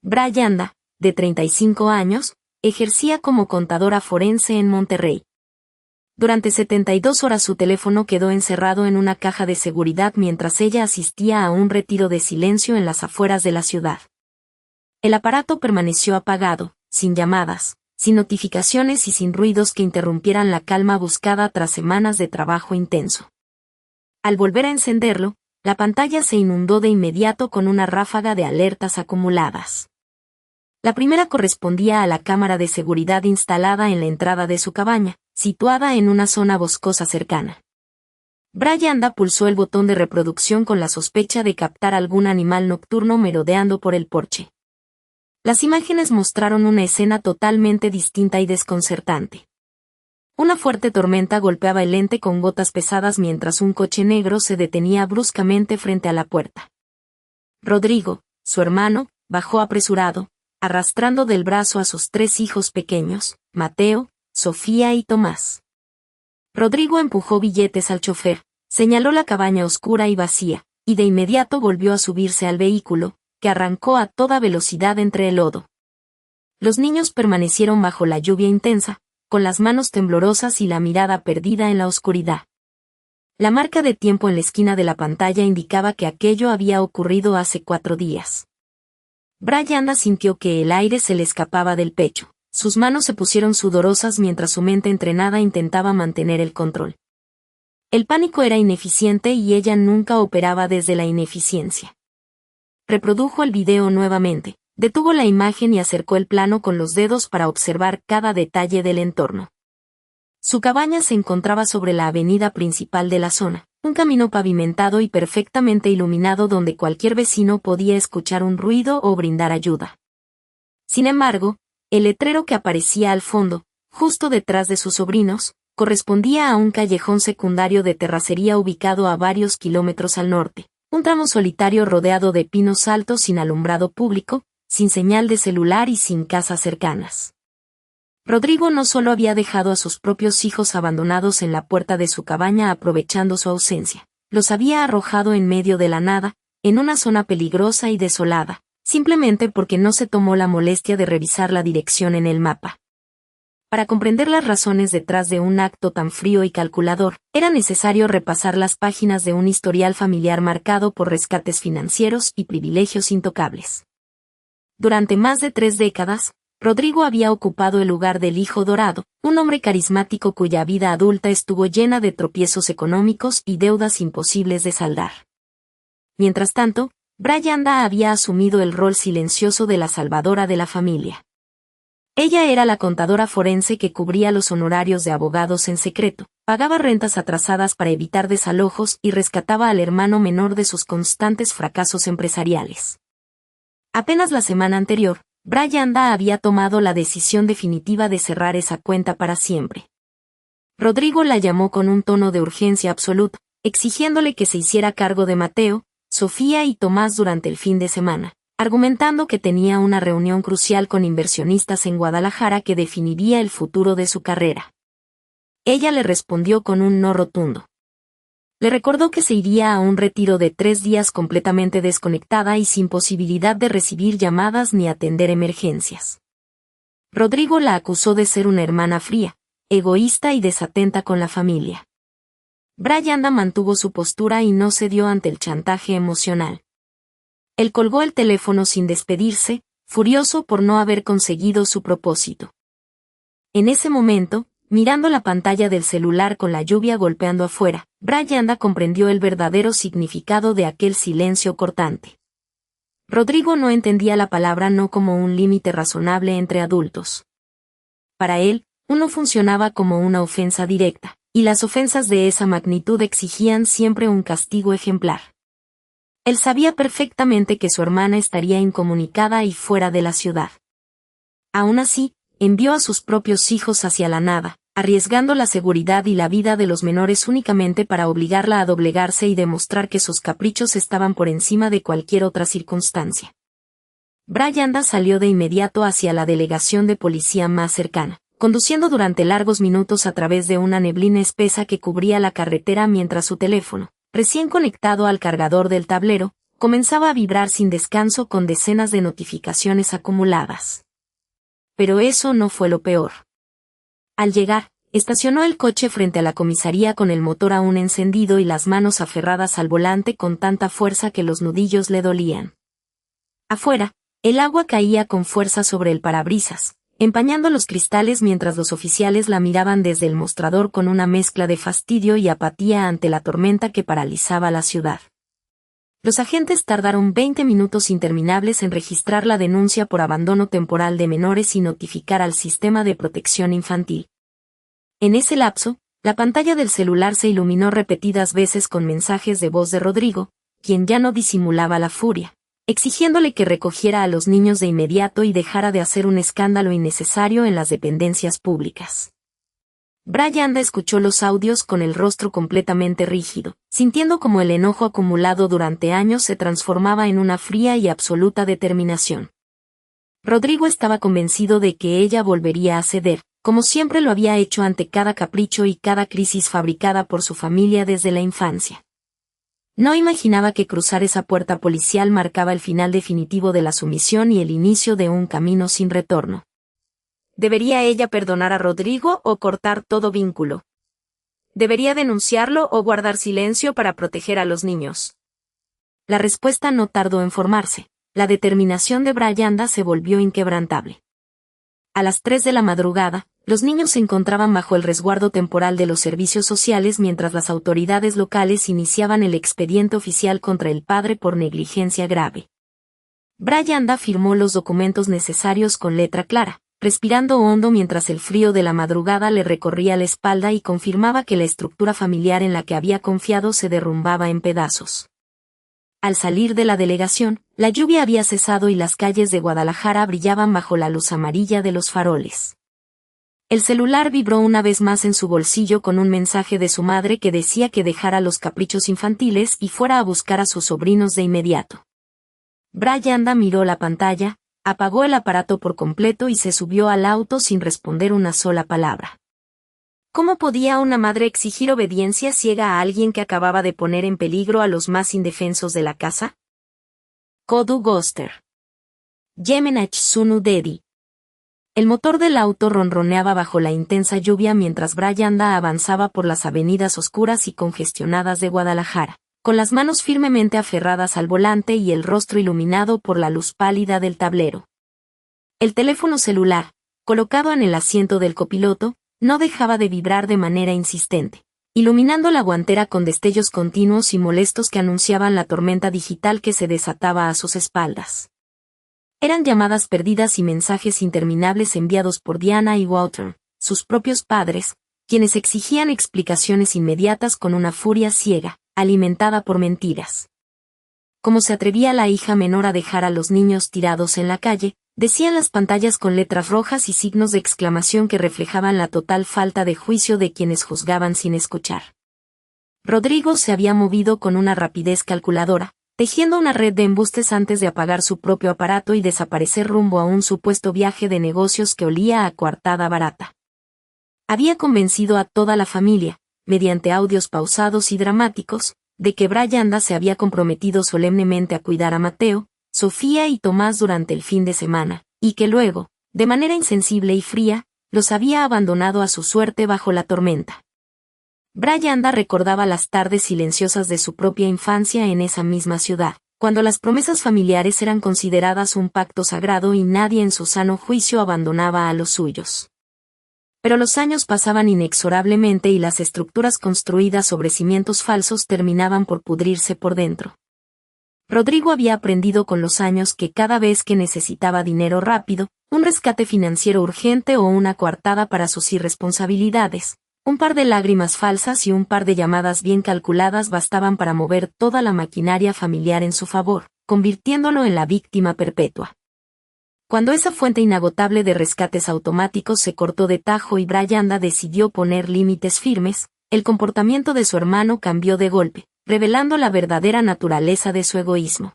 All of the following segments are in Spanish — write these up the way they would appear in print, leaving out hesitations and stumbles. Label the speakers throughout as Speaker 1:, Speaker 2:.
Speaker 1: Brianda, de 35 años, ejercía como contadora forense en Monterrey. Durante 72 horas su teléfono quedó encerrado en una caja de seguridad mientras ella asistía a un retiro de silencio en las afueras de la ciudad. El aparato permaneció apagado, sin llamadas, sin notificaciones y sin ruidos que interrumpieran la calma buscada tras semanas de trabajo intenso. Al volver a encenderlo, la pantalla se inundó de inmediato con una ráfaga de alertas acumuladas. La primera correspondía a la cámara de seguridad instalada en la entrada de su cabaña, situada en una zona boscosa cercana. Brianda pulsó el botón de reproducción con la sospecha de captar algún animal nocturno merodeando por el porche. Las imágenes mostraron una escena totalmente distinta y desconcertante. Una fuerte tormenta golpeaba el lente con gotas pesadas mientras un coche negro se detenía bruscamente frente a la puerta. Rodrigo, su hermano, bajó apresurado, arrastrando del brazo a sus 3 hijos pequeños, Mateo, Sofía y Tomás. Rodrigo empujó billetes al chofer, señaló la cabaña oscura y vacía, y de inmediato volvió a subirse al vehículo, que arrancó a toda velocidad entre el lodo. Los niños permanecieron bajo la lluvia intensa, con las manos temblorosas y la mirada perdida en la oscuridad. La marca de tiempo en la esquina de la pantalla indicaba que aquello había ocurrido hace 4 días. Brianda sintió que el aire se le escapaba del pecho. Sus manos se pusieron sudorosas mientras su mente entrenada intentaba mantener el control. El pánico era ineficiente y ella nunca operaba desde la ineficiencia. Reprodujo el video nuevamente, detuvo la imagen y acercó el plano con los dedos para observar cada detalle del entorno. Su cabaña se encontraba sobre la avenida principal de la zona, un camino pavimentado y perfectamente iluminado donde cualquier vecino podía escuchar un ruido o brindar ayuda. Sin embargo, el letrero que aparecía al fondo, justo detrás de sus sobrinos, correspondía a un callejón secundario de terracería ubicado a varios kilómetros al norte, un tramo solitario rodeado de pinos altos sin alumbrado público, sin señal de celular y sin casas cercanas. Rodrigo no solo había dejado a sus propios hijos abandonados en la puerta de su cabaña aprovechando su ausencia, los había arrojado en medio de la nada, en una zona peligrosa y desolada, simplemente porque no se tomó la molestia de revisar la dirección en el mapa. Para comprender las razones detrás de un acto tan frío y calculador, era necesario repasar las páginas de un historial familiar marcado por rescates financieros y privilegios intocables. Durante más de 3 décadas, Rodrigo había ocupado el lugar del hijo dorado, un hombre carismático cuya vida adulta estuvo llena de tropiezos económicos y deudas imposibles de saldar. Mientras tanto, Brianda había asumido el rol silencioso de la salvadora de la familia. Ella era la contadora forense que cubría los honorarios de abogados en secreto, pagaba rentas atrasadas para evitar desalojos y rescataba al hermano menor de sus constantes fracasos empresariales. Apenas la semana anterior, Brianda había tomado la decisión definitiva de cerrar esa cuenta para siempre. Rodrigo la llamó con un tono de urgencia absoluta, exigiéndole que se hiciera cargo de Mateo, Sofía y Tomás durante el fin de semana, argumentando que tenía una reunión crucial con inversionistas en Guadalajara que definiría el futuro de su carrera. Ella le respondió con un no rotundo. Le recordó que se iría a un retiro de 3 días completamente desconectada y sin posibilidad de recibir llamadas ni atender emergencias. Rodrigo la acusó de ser una hermana fría, egoísta y desatenta con la familia. Brianda mantuvo su postura y no cedió ante el chantaje emocional. Él colgó el teléfono sin despedirse, furioso por no haber conseguido su propósito. En ese momento, mirando la pantalla del celular con la lluvia golpeando afuera, Brianda comprendió el verdadero significado de aquel silencio cortante. Rodrigo no entendía la palabra no como un límite razonable entre adultos. Para él, uno funcionaba como una ofensa directa, y las ofensas de esa magnitud exigían siempre un castigo ejemplar. Él sabía perfectamente que su hermana estaría incomunicada y fuera de la ciudad. Aún así, envió a sus propios hijos hacia la nada, arriesgando la seguridad y la vida de los menores únicamente para obligarla a doblegarse y demostrar que sus caprichos estaban por encima de cualquier otra circunstancia. Brianda salió de inmediato hacia la delegación de policía más cercana, conduciendo durante largos minutos a través de una neblina espesa que cubría la carretera mientras su teléfono, recién conectado al cargador del tablero, comenzaba a vibrar sin descanso con decenas de notificaciones acumuladas. Pero eso no fue lo peor. Al llegar, estacionó el coche frente a la comisaría con el motor aún encendido y las manos aferradas al volante con tanta fuerza que los nudillos le dolían. Afuera, el agua caía con fuerza sobre el parabrisas, empañando los cristales mientras los oficiales la miraban desde el mostrador con una mezcla de fastidio y apatía ante la tormenta que paralizaba la ciudad. Los agentes tardaron 20 minutos interminables en registrar la denuncia por abandono temporal de menores y notificar al sistema de protección infantil. En ese lapso, la pantalla del celular se iluminó repetidas veces con mensajes de voz de Rodrigo, quien ya no disimulaba la furia, exigiéndole que recogiera a los niños de inmediato y dejara de hacer un escándalo innecesario en las dependencias públicas. Brianda escuchó los audios con el rostro completamente rígido, sintiendo como el enojo acumulado durante años se transformaba en una fría y absoluta determinación. Rodrigo estaba convencido de que ella volvería a ceder, como siempre lo había hecho ante cada capricho y cada crisis fabricada por su familia desde la infancia. No imaginaba que cruzar esa puerta policial marcaba el final definitivo de la sumisión y el inicio de un camino sin retorno. ¿Debería ella perdonar a Rodrigo o cortar todo vínculo? ¿Debería denunciarlo o guardar silencio para proteger a los niños? La respuesta no tardó en formarse. La determinación de Brianda se volvió inquebrantable. A las 3 de la madrugada, los niños se encontraban bajo el resguardo temporal de los servicios sociales mientras las autoridades locales iniciaban el expediente oficial contra el padre por negligencia grave. Brianda firmó los documentos necesarios con letra clara, respirando hondo mientras el frío de la madrugada le recorría la espalda y confirmaba que la estructura familiar en la que había confiado se derrumbaba en pedazos. Al salir de la delegación, la lluvia había cesado y las calles de Guadalajara brillaban bajo la luz amarilla de los faroles. El celular vibró una vez más en su bolsillo con un mensaje de su madre que decía que dejara los caprichos infantiles y fuera a buscar a sus sobrinos de inmediato. Brianda miró la pantalla, apagó el aparato por completo y se subió al auto sin responder una sola palabra. ¿Cómo podía una madre exigir obediencia ciega a alguien que acababa de poner en peligro a los más indefensos de la casa? Kodu Goster. Yemenach Sunu Dedi. El motor del auto ronroneaba bajo la intensa lluvia mientras Brianda avanzaba por las avenidas oscuras y congestionadas de Guadalajara, con las manos firmemente aferradas al volante y el rostro iluminado por la luz pálida del tablero. El teléfono celular, colocado en el asiento del copiloto, no dejaba de vibrar de manera insistente, iluminando la guantera con destellos continuos y molestos que anunciaban la tormenta digital que se desataba a sus espaldas. Eran llamadas perdidas y mensajes interminables enviados por Diana y Walter, sus propios padres, quienes exigían explicaciones inmediatas con una furia ciega, alimentada por mentiras. ¿Cómo se atrevía la hija menor a dejar a los niños tirados en la calle?, decían las pantallas con letras rojas y signos de exclamación que reflejaban la total falta de juicio de quienes juzgaban sin escuchar. Rodrigo se había movido con una rapidez calculadora, tejiendo una red de embustes antes de apagar su propio aparato y desaparecer rumbo a un supuesto viaje de negocios que olía a coartada barata. Había convencido a toda la familia, mediante audios pausados y dramáticos, de que Brianda se había comprometido solemnemente a cuidar a Mateo, Sofía y Tomás durante el fin de semana, y que luego, de manera insensible y fría, los había abandonado a su suerte bajo la tormenta. Brianda recordaba las tardes silenciosas de su propia infancia en esa misma ciudad, cuando las promesas familiares eran consideradas un pacto sagrado y nadie en su sano juicio abandonaba a los suyos. Pero los años pasaban inexorablemente y las estructuras construidas sobre cimientos falsos terminaban por pudrirse por dentro. Rodrigo había aprendido con los años que cada vez que necesitaba dinero rápido, un rescate financiero urgente o una coartada para sus irresponsabilidades, un par de lágrimas falsas y un par de llamadas bien calculadas bastaban para mover toda la maquinaria familiar en su favor, convirtiéndolo en la víctima perpetua. Cuando esa fuente inagotable de rescates automáticos se cortó de tajo y Brianda decidió poner límites firmes, el comportamiento de su hermano cambió de golpe, revelando la verdadera naturaleza de su egoísmo.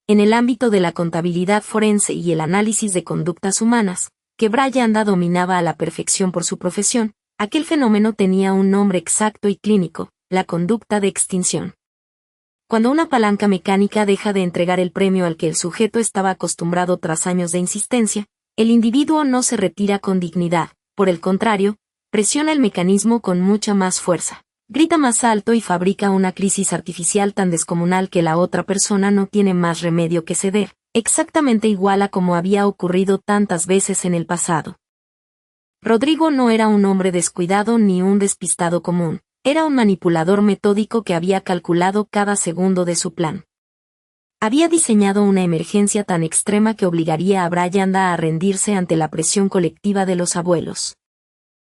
Speaker 1: En el ámbito de la contabilidad forense y el análisis de conductas humanas, que Brianda dominaba a la perfección por su profesión, aquel fenómeno tenía un nombre exacto y clínico: la conducta de extinción. Cuando una palanca mecánica deja de entregar el premio al que el sujeto estaba acostumbrado tras años de insistencia, el individuo no se retira con dignidad, por el contrario, presiona el mecanismo con mucha más fuerza, grita más alto y fabrica una crisis artificial tan descomunal que la otra persona no tiene más remedio que ceder, exactamente igual a como había ocurrido tantas veces en el pasado. Rodrigo no era un hombre descuidado ni un despistado común, era un manipulador metódico que había calculado cada segundo de su plan. Había diseñado una emergencia tan extrema que obligaría a Brianda a rendirse ante la presión colectiva de los abuelos.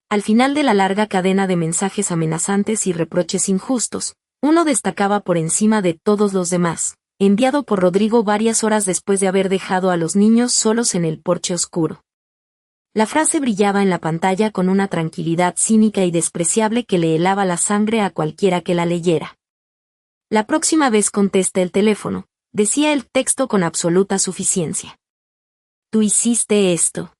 Speaker 1: Al final de la larga cadena de mensajes amenazantes y reproches injustos, uno destacaba por encima de todos los demás, enviado por Rodrigo varias horas después de haber dejado a los niños solos en el porche oscuro. La frase brillaba en la pantalla con una tranquilidad cínica y despreciable que le helaba la sangre a cualquiera que la leyera. La próxima vez contesta el teléfono, decía el texto con absoluta suficiencia. Tú hiciste esto.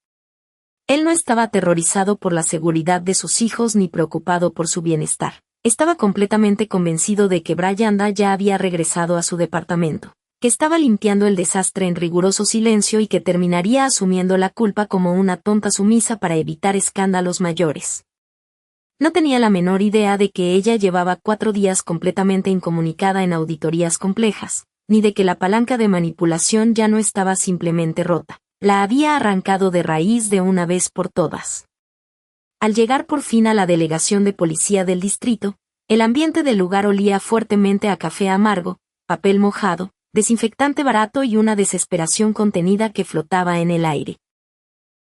Speaker 1: Él no estaba aterrorizado por la seguridad de sus hijos ni preocupado por su bienestar. Estaba completamente convencido de que Brianda ya había regresado a su departamento, que estaba limpiando el desastre en riguroso silencio y que terminaría asumiendo la culpa como una tonta sumisa para evitar escándalos mayores. No tenía la menor idea de que ella llevaba 4 días completamente incomunicada en auditorías complejas, ni de que la palanca de manipulación ya no estaba simplemente rota, la había arrancado de raíz de una vez por todas. Al llegar por fin a la delegación de policía del distrito, el ambiente del lugar olía fuertemente a café amargo, papel mojado, desinfectante barato y una desesperación contenida que flotaba en el aire.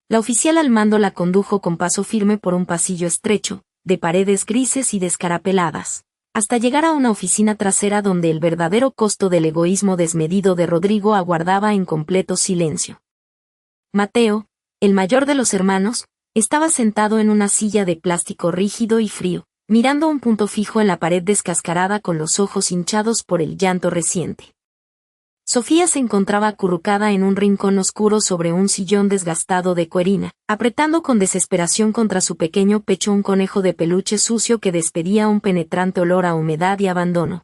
Speaker 1: La oficial al mando la condujo con paso firme por un pasillo estrecho, de paredes grises y descarapeladas, hasta llegar a una oficina trasera donde el verdadero costo del egoísmo desmedido de Rodrigo aguardaba en completo silencio. Mateo, el mayor de los hermanos, estaba sentado en una silla de plástico rígido y frío, mirando un punto fijo en la pared descascarada con los ojos hinchados por el llanto reciente. Sofía se encontraba acurrucada en un rincón oscuro sobre un sillón desgastado de cuerina, apretando con desesperación contra su pequeño pecho un conejo de peluche sucio que despedía un penetrante olor a humedad y abandono.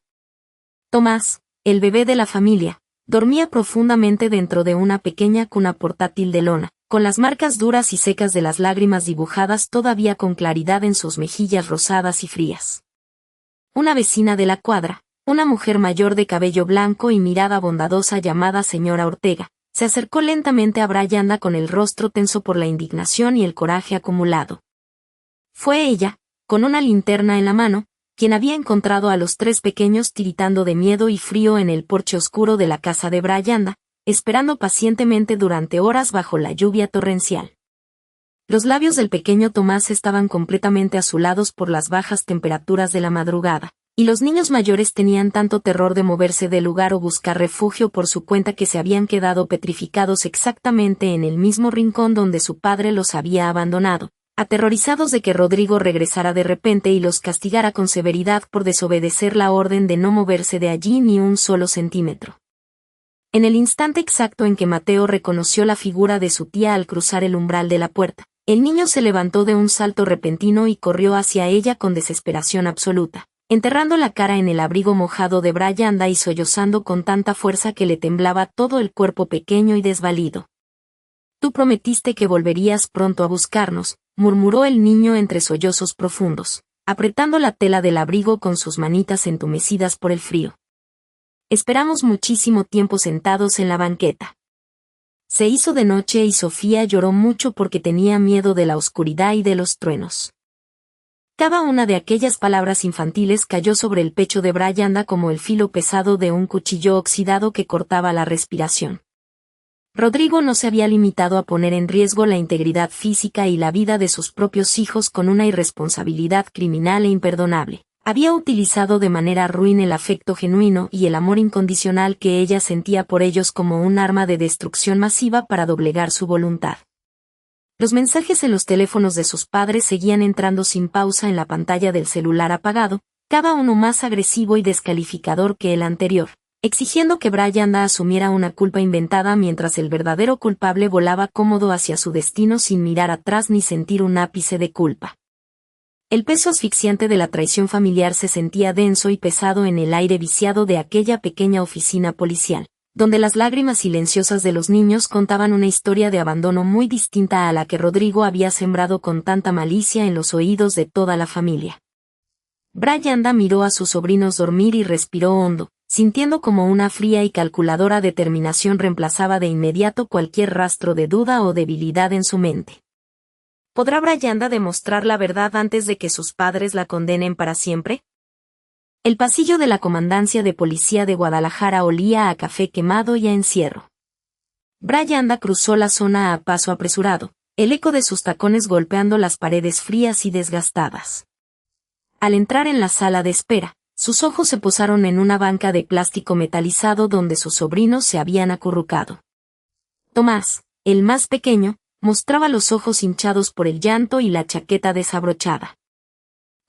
Speaker 1: Tomás, el bebé de la familia, dormía profundamente dentro de una pequeña cuna portátil de lona, con las marcas duras y secas de las lágrimas dibujadas todavía con claridad en sus mejillas rosadas y frías. Una vecina de la cuadra, una mujer mayor de cabello blanco y mirada bondadosa llamada señora Ortega, se acercó lentamente a Brianda con el rostro tenso por la indignación y el coraje acumulado. Fue ella, con una linterna en la mano, quien había encontrado a los 3 pequeños tiritando de miedo y frío en el porche oscuro de la casa de Brianda, esperando pacientemente durante horas bajo la lluvia torrencial. Los labios del pequeño Tomás estaban completamente azulados por las bajas temperaturas de la madrugada, y los niños mayores tenían tanto terror de moverse del lugar o buscar refugio por su cuenta que se habían quedado petrificados exactamente en el mismo rincón donde su padre los había abandonado, aterrorizados de que Rodrigo regresara de repente y los castigara con severidad por desobedecer la orden de no moverse de allí ni un solo centímetro. En el instante exacto en que Mateo reconoció la figura de su tía al cruzar el umbral de la puerta, el niño se levantó de un salto repentino y corrió hacia ella con desesperación absoluta, enterrando la cara en el abrigo mojado de Brianda y sollozando con tanta fuerza que le temblaba todo el cuerpo pequeño y desvalido. Tú prometiste que volverías pronto a buscarnos, murmuró el niño entre sollozos profundos, apretando la tela del abrigo con sus manitas entumecidas por el frío. Esperamos muchísimo tiempo sentados en la banqueta. Se hizo de noche y Sofía lloró mucho porque tenía miedo de la oscuridad y de los truenos. Cada una de aquellas palabras infantiles cayó sobre el pecho de Brianda como el filo pesado de un cuchillo oxidado que cortaba la respiración. Rodrigo no se había limitado a poner en riesgo la integridad física y la vida de sus propios hijos con una irresponsabilidad criminal e imperdonable. Había utilizado de manera ruin el afecto genuino y el amor incondicional que ella sentía por ellos como un arma de destrucción masiva para doblegar su voluntad. Los mensajes en los teléfonos de sus padres seguían entrando sin pausa en la pantalla del celular apagado, cada uno más agresivo y descalificador que el anterior, exigiendo que Brianda asumiera una culpa inventada mientras el verdadero culpable volaba cómodo hacia su destino sin mirar atrás ni sentir un ápice de culpa. El peso asfixiante de la traición familiar se sentía denso y pesado en el aire viciado de aquella pequeña oficina policial, donde las lágrimas silenciosas de los niños contaban una historia de abandono muy distinta a la que Rodrigo había sembrado con tanta malicia en los oídos de toda la familia. Brianda miró a sus sobrinos dormir y respiró hondo, sintiendo como una fría y calculadora determinación reemplazaba de inmediato cualquier rastro de duda o debilidad en su mente. ¿Podrá Brianda demostrar la verdad antes de que sus padres la condenen para siempre? El pasillo de la Comandancia de Policía de Guadalajara olía a café quemado y a encierro. Brianda cruzó la zona a paso apresurado, el eco de sus tacones golpeando las paredes frías y desgastadas. Al entrar en la sala de espera, sus ojos se posaron en una banca de plástico metalizado donde sus sobrinos se habían acurrucado. Tomás, el más pequeño, mostraba los ojos hinchados por el llanto y la chaqueta desabrochada.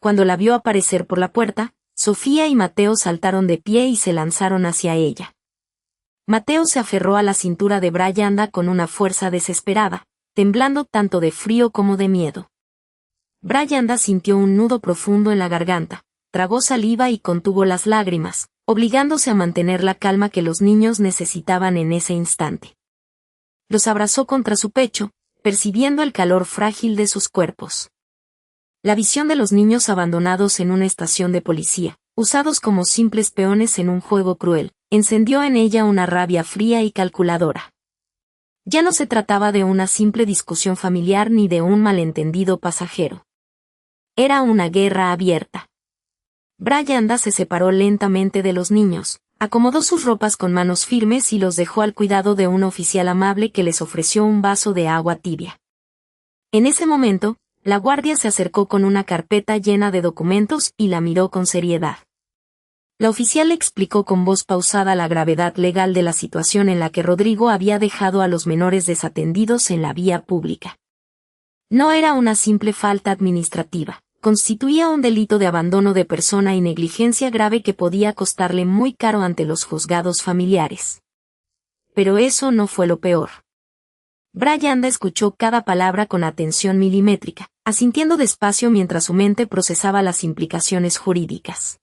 Speaker 1: Cuando la vio aparecer por la puerta, Sofía y Mateo saltaron de pie y se lanzaron hacia ella. Mateo se aferró a la cintura de Brianda con una fuerza desesperada, temblando tanto de frío como de miedo. Brianda sintió un nudo profundo en la garganta, tragó saliva y contuvo las lágrimas, obligándose a mantener la calma que los niños necesitaban en ese instante. Los abrazó contra su pecho, percibiendo el calor frágil de sus cuerpos. La visión de los niños abandonados en una estación de policía, usados como simples peones en un juego cruel, encendió en ella una rabia fría y calculadora. Ya no se trataba de una simple discusión familiar ni de un malentendido pasajero. Era una guerra abierta. Brianda se separó lentamente de los niños, acomodó sus ropas con manos firmes y los dejó al cuidado de un oficial amable que les ofreció un vaso de agua tibia. En ese momento, la guardia se acercó con una carpeta llena de documentos y la miró con seriedad. La oficial le explicó con voz pausada la gravedad legal de la situación en la que Rodrigo había dejado a los menores desatendidos en la vía pública. No era una simple falta administrativa. Constituía un delito de abandono de persona y negligencia grave que podía costarle muy caro ante los juzgados familiares. Pero eso no fue lo peor. Brianda escuchó cada palabra con atención milimétrica, asintiendo despacio mientras su mente procesaba las implicaciones jurídicas.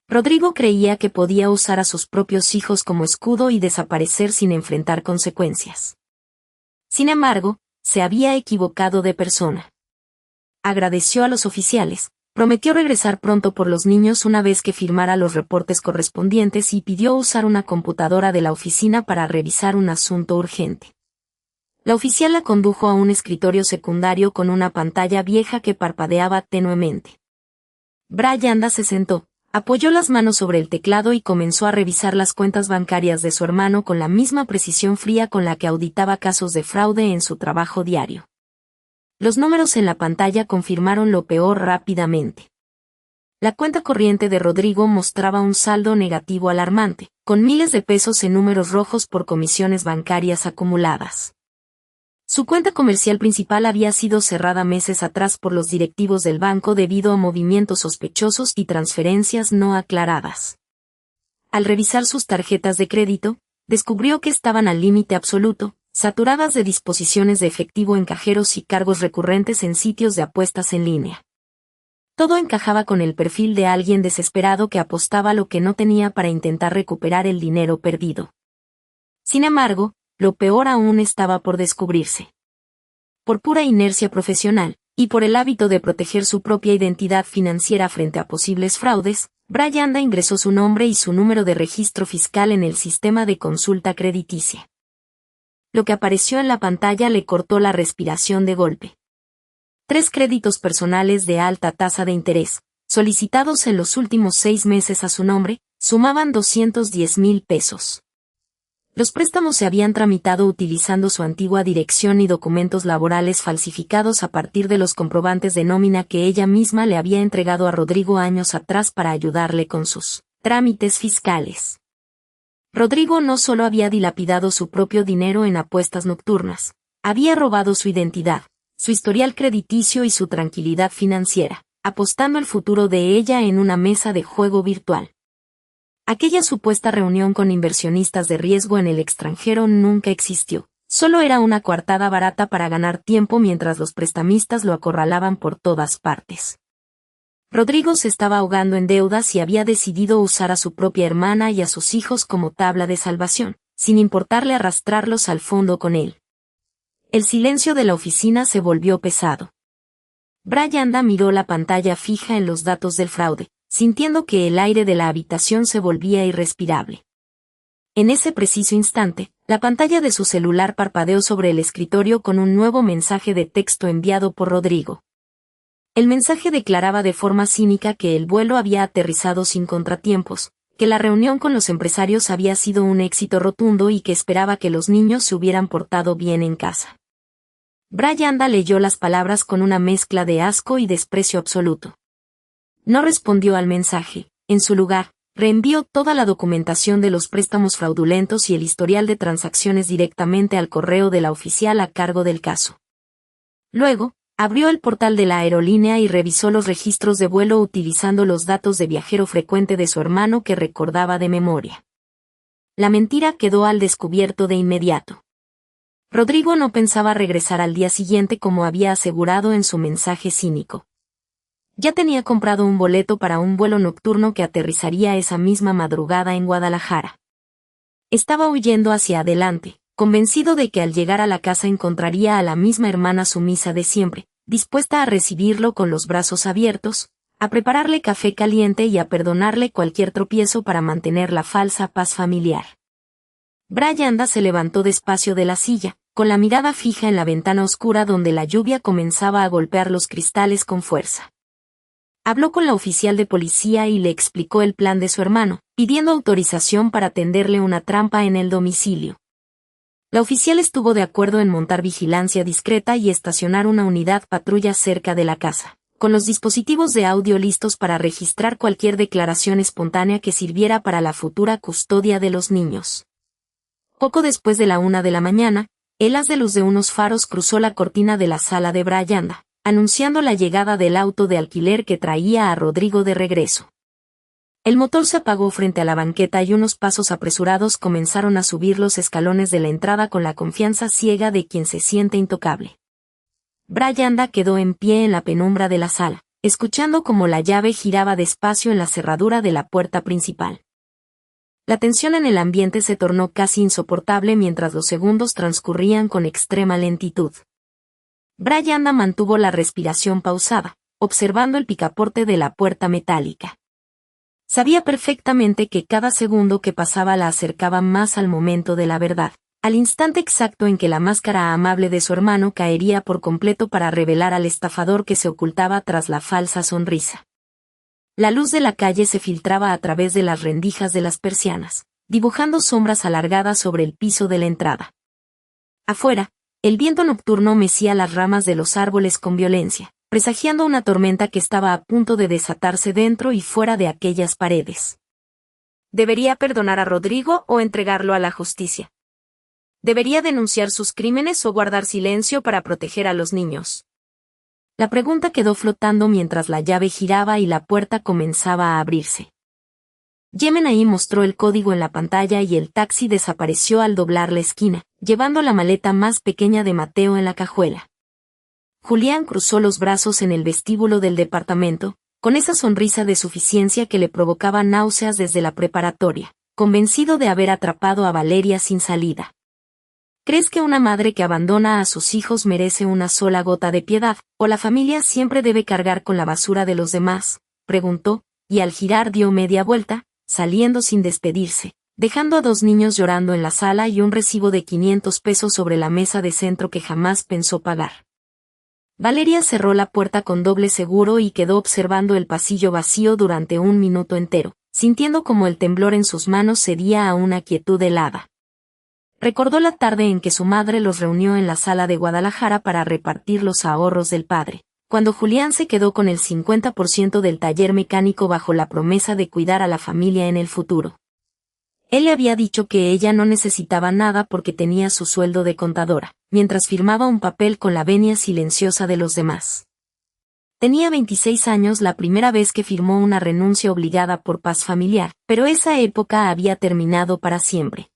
Speaker 1: Rodrigo creía que podía usar a sus propios hijos como escudo y desaparecer sin enfrentar consecuencias. Sin embargo, se había equivocado de persona. Agradeció a los oficiales, prometió regresar pronto por los niños una vez que firmara los reportes correspondientes y pidió usar una computadora de la oficina para revisar un asunto urgente. La oficial la condujo a un escritorio secundario con una pantalla vieja que parpadeaba tenuemente. Brianda se sentó, apoyó las manos sobre el teclado y comenzó a revisar las cuentas bancarias de su hermano con la misma precisión fría con la que auditaba casos de fraude en su trabajo diario. Los números en la pantalla confirmaron lo peor rápidamente. La cuenta corriente de Rodrigo mostraba un saldo negativo alarmante, con miles de pesos en números rojos por comisiones bancarias acumuladas. Su cuenta comercial principal había sido cerrada meses atrás por los directivos del banco debido a movimientos sospechosos y transferencias no aclaradas. Al revisar sus tarjetas de crédito, descubrió que estaban al límite absoluto, saturadas de disposiciones de efectivo en cajeros y cargos recurrentes en sitios de apuestas en línea. Todo encajaba con el perfil de alguien desesperado que apostaba lo que no tenía para intentar recuperar el dinero perdido. Sin embargo, lo peor aún estaba por descubrirse. Por pura inercia profesional, y por el hábito de proteger su propia identidad financiera frente a posibles fraudes, Brianda ingresó su nombre y su número de registro fiscal en el sistema de consulta crediticia. Lo que apareció en la pantalla le cortó la respiración de golpe. 3 créditos personales de alta tasa de interés, solicitados en los últimos 6 meses a su nombre, sumaban 210,000 pesos. Los préstamos se habían tramitado utilizando su antigua dirección y documentos laborales falsificados a partir de los comprobantes de nómina que ella misma le había entregado a Rodrigo años atrás para ayudarle con sus trámites fiscales. Rodrigo no solo había dilapidado su propio dinero en apuestas nocturnas, había robado su identidad, su historial crediticio y su tranquilidad financiera, apostando el futuro de ella en una mesa de juego virtual. Aquella supuesta reunión con inversionistas de riesgo en el extranjero nunca existió, solo era una coartada barata para ganar tiempo mientras los prestamistas lo acorralaban por todas partes. Rodrigo se estaba ahogando en deudas y había decidido usar a su propia hermana y a sus hijos como tabla de salvación, sin importarle arrastrarlos al fondo con él. El silencio de la oficina se volvió pesado. Brianda miró la pantalla fija en los datos del fraude, sintiendo que el aire de la habitación se volvía irrespirable. En ese preciso instante, la pantalla de su celular parpadeó sobre el escritorio con un nuevo mensaje de texto enviado por Rodrigo. El mensaje declaraba de forma cínica que el vuelo había aterrizado sin contratiempos, que la reunión con los empresarios había sido un éxito rotundo y que esperaba que los niños se hubieran portado bien en casa. Brianda leyó las palabras con una mezcla de asco y desprecio absoluto. No respondió al mensaje. En su lugar, reenvió toda la documentación de los préstamos fraudulentos y el historial de transacciones directamente al correo de la oficial a cargo del caso. Luego, abrió el portal de la aerolínea y revisó los registros de vuelo utilizando los datos de viajero frecuente de su hermano que recordaba de memoria. La mentira quedó al descubierto de inmediato. Rodrigo no pensaba regresar al día siguiente como había asegurado en su mensaje cínico. Ya tenía comprado un boleto para un vuelo nocturno que aterrizaría esa misma madrugada en Guadalajara. Estaba huyendo hacia adelante, convencido de que al llegar a la casa encontraría a la misma hermana sumisa de siempre, dispuesta a recibirlo con los brazos abiertos, a prepararle café caliente y a perdonarle cualquier tropiezo para mantener la falsa paz familiar. Brianda se levantó despacio de la silla, con la mirada fija en la ventana oscura donde la lluvia comenzaba a golpear los cristales con fuerza. Habló con la oficial de policía y le explicó el plan de su hermano, pidiendo autorización para tenderle una trampa en el domicilio. La oficial estuvo de acuerdo en montar vigilancia discreta y estacionar una unidad patrulla cerca de la casa, con los dispositivos de audio listos para registrar cualquier declaración espontánea que sirviera para la futura custodia de los niños. Poco después de la 1 de la mañana, el haz de luz de unos faros cruzó la cortina de la sala de Brianda, anunciando la llegada del auto de alquiler que traía a Rodrigo de regreso. El motor se apagó frente a la banqueta y unos pasos apresurados comenzaron a subir los escalones de la entrada con la confianza ciega de quien se siente intocable. Brianda quedó en pie en la penumbra de la sala, escuchando cómo la llave giraba despacio en la cerradura de la puerta principal. La tensión en el ambiente se tornó casi insoportable mientras los segundos transcurrían con extrema lentitud. Brianda mantuvo la respiración pausada, observando el picaporte de la puerta metálica. Sabía perfectamente que cada segundo que pasaba la acercaba más al momento de la verdad, al instante exacto en que la máscara amable de su hermano caería por completo para revelar al estafador que se ocultaba tras la falsa sonrisa. La luz de la calle se filtraba a través de las rendijas de las persianas, dibujando sombras alargadas sobre el piso de la entrada. Afuera, el viento nocturno mecía las ramas de los árboles con violencia, presagiando una tormenta que estaba a punto de desatarse dentro y fuera de aquellas paredes. ¿Debería perdonar a Rodrigo o entregarlo a la justicia? ¿Debería denunciar sus crímenes o guardar silencio para proteger a los niños? La pregunta quedó flotando mientras la llave giraba y la puerta comenzaba a abrirse. Yemenai mostró el código en la pantalla y el taxi desapareció al doblar la esquina, llevando la maleta más pequeña de Mateo en la cajuela. Julián cruzó los brazos en el vestíbulo del departamento, con esa sonrisa de suficiencia que le provocaba náuseas desde la preparatoria, convencido de haber atrapado a Valeria sin salida. ¿Crees que una madre que abandona a sus hijos merece una sola gota de piedad, o la familia siempre debe cargar con la basura de los demás?, preguntó, y al girar dio media vuelta, saliendo sin despedirse, dejando a 2 niños llorando en la sala y un recibo de 500 pesos sobre la mesa de centro que jamás pensó pagar. Valeria cerró la puerta con doble seguro y quedó observando el pasillo vacío durante 1 minuto entero, sintiendo como el temblor en sus manos cedía a una quietud helada. Recordó la tarde en que su madre los reunió en la sala de Guadalajara para repartir los ahorros del padre, cuando Julián se quedó con el 50% del taller mecánico bajo la promesa de cuidar a la familia en el futuro. Él le había dicho que ella no necesitaba nada porque tenía su sueldo de contadora, mientras firmaba un papel con la venia silenciosa de los demás. Tenía 26 años la primera vez que firmó una renuncia obligada por paz familiar, pero esa época había terminado para siempre.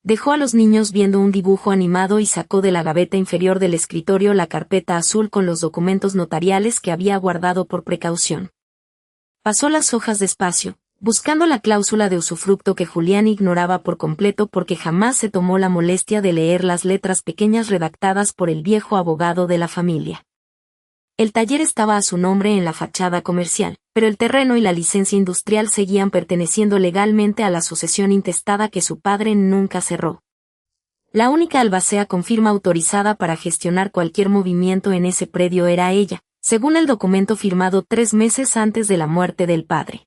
Speaker 1: Dejó a los niños viendo un dibujo animado y sacó de la gaveta inferior del escritorio la carpeta azul con los documentos notariales que había guardado por precaución. Pasó las hojas despacio, buscando la cláusula de usufructo que Julián ignoraba por completo porque jamás se tomó la molestia de leer las letras pequeñas redactadas por el viejo abogado de la familia. El taller estaba a su nombre en la fachada comercial, pero el terreno y la licencia industrial seguían perteneciendo legalmente a la sucesión intestada que su padre nunca cerró. La única albacea con firma autorizada para gestionar cualquier movimiento en ese predio era ella, según el documento firmado 3 meses antes de la muerte del padre.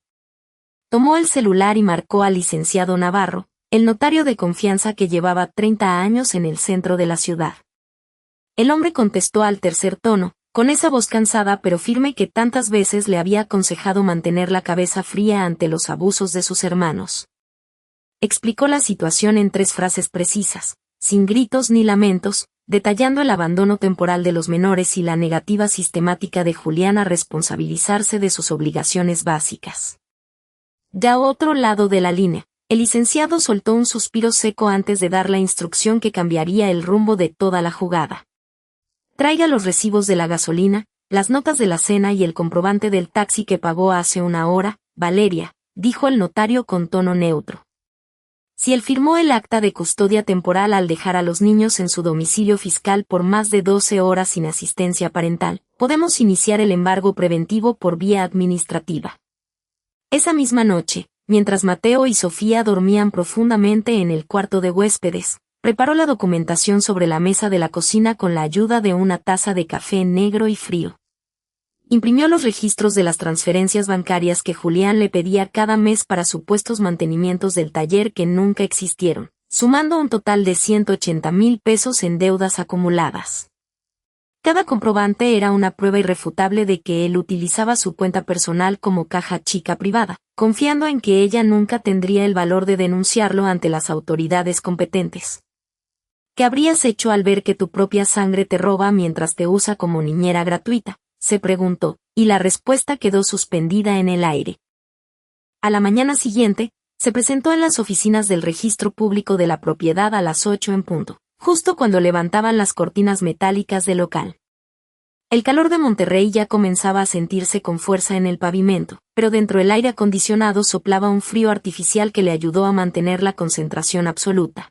Speaker 1: Tomó el celular y marcó al licenciado Navarro, el notario de confianza que llevaba 30 años en el centro de la ciudad. El hombre contestó al tercer tono, con esa voz cansada pero firme que tantas veces le había aconsejado mantener la cabeza fría ante los abusos de sus hermanos. Explicó la situación en 3 frases precisas, sin gritos ni lamentos, detallando el abandono temporal de los menores y la negativa sistemática de Julián a responsabilizarse de sus obligaciones básicas. Ya a otro lado de la línea, el licenciado soltó un suspiro seco antes de dar la instrucción que cambiaría el rumbo de toda la jugada. Traiga los recibos de la gasolina, las notas de la cena y el comprobante del taxi que pagó hace 1 hora, Valeria, dijo el notario con tono neutro. Si él firmó el acta de custodia temporal al dejar a los niños en su domicilio fiscal por más de 12 horas sin asistencia parental, podemos iniciar el embargo preventivo por vía administrativa. Esa misma noche, mientras Mateo y Sofía dormían profundamente en el cuarto de huéspedes, preparó la documentación sobre la mesa de la cocina con la ayuda de una taza de café negro y frío. Imprimió los registros de las transferencias bancarias que Julián le pedía cada mes para supuestos mantenimientos del taller que nunca existieron, sumando un total de 180,000 pesos en deudas acumuladas. Cada comprobante era una prueba irrefutable de que él utilizaba su cuenta personal como caja chica privada, confiando en que ella nunca tendría el valor de denunciarlo ante las autoridades competentes. ¿Qué habrías hecho al ver que tu propia sangre te roba mientras te usa como niñera gratuita?, se preguntó, y la respuesta quedó suspendida en el aire. A la mañana siguiente, se presentó en las oficinas del registro público de la propiedad a las 8 en punto, justo cuando levantaban las cortinas metálicas del local. El calor de Monterrey ya comenzaba a sentirse con fuerza en el pavimento, pero dentro del aire acondicionado soplaba un frío artificial que le ayudó a mantener la concentración absoluta.